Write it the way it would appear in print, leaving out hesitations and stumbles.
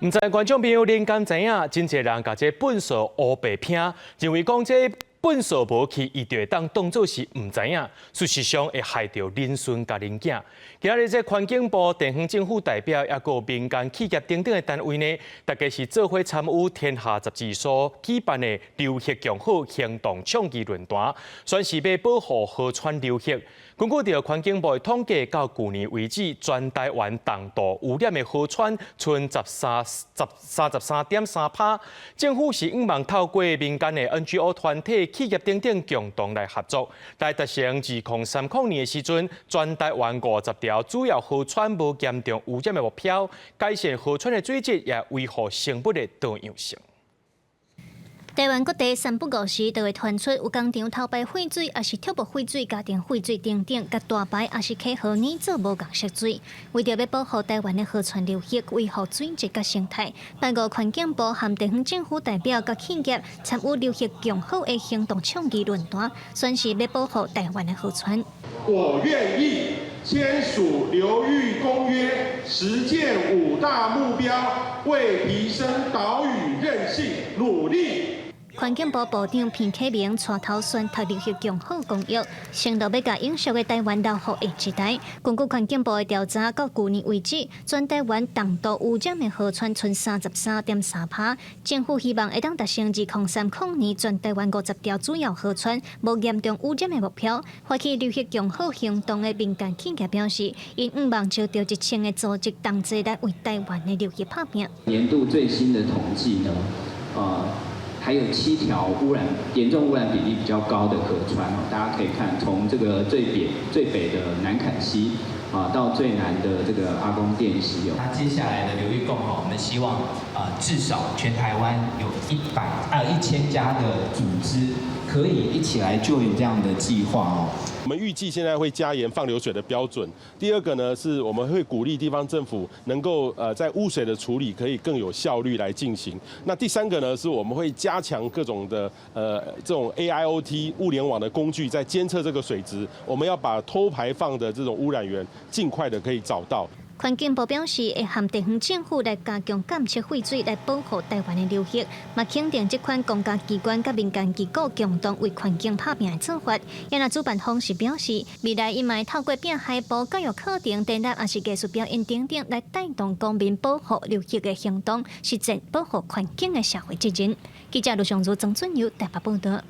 唔知观众朋友您敢知影？真侪人甲这粪扫乌白拼，认为讲这粪扫无去，伊就会当当作是唔知影，事实上会害到恁孙甲恁囝。今日这环境部、地方政府代表，也有民间企业等等的单位呢，大家是做伙参与天下杂志所举办的流血共好行动倡议论坛，宣示要保护河川流血。根据着环境部的统计，到去年为止，全台湾重度污染的河川剩33.3%。政府是希望透过民间的 NGO 团体、企业等等共同来合作，来达成2030年的时阵，全台湾50条主要河川无严重污染的目标，改善河川的水质，也维护生物的多样性。台湾各地三不五时都会传出有工厂偷排废水，也是挑拨废水、家庭废水等等，甲大排也是溪河泥做无共色水。为着要保护台湾的河川流域，维护水质甲生态，拜五环境部和地方政府代表甲企业参与流域共好的行动倡议论坛，宣示要保护台湾的河川。我愿意签署流域公约，实践5大目标，为提升岛屿韧性努力。环境部部长片启明带头宣读流域共好公约，承诺要甲永续的台湾留给下一代。根据环境部的调查，到去年为止，全台湾重度污染的河川剩33.3%。政府希望会当达成2030年全台湾50条主要河川无严重污染的目标。发起流域共好行动的民间企业表示，因毋望招到1000个组织同齐来为台湾的流域拍拼。年度最新的统计呢，还有7条严重污染比例比较高的河川哦，大家可以看，从这个最北的南坎溪到最南的这个阿公店溪哦。那接下来的流域共好，我们希望至少全台湾有1000家的组织可以一起来就有这样的计划哦。我们预计现在会加严放流水的标准。第二个呢，是我们会鼓励地方政府能够在污水的处理可以更有效率来进行。那第三个呢，是我们会加强各种的这种 AIoT 物联网的工具，在监测这个水质。我们要把偷排放的这种污染源尽快的可以找到。环境部表示，会和地方政府来加强监测废水，来保护台湾的流域。嘛肯定这款公家机关甲民间机构共同为环境拍拼的做法。也那主办方是表示，未来伊嘛透过并海部教育课程、展览，也是艺术表演等等，来带动公民保护流域的行动，实践保护环境的社会责任。记者卢尚如、曾俊佑台北报道。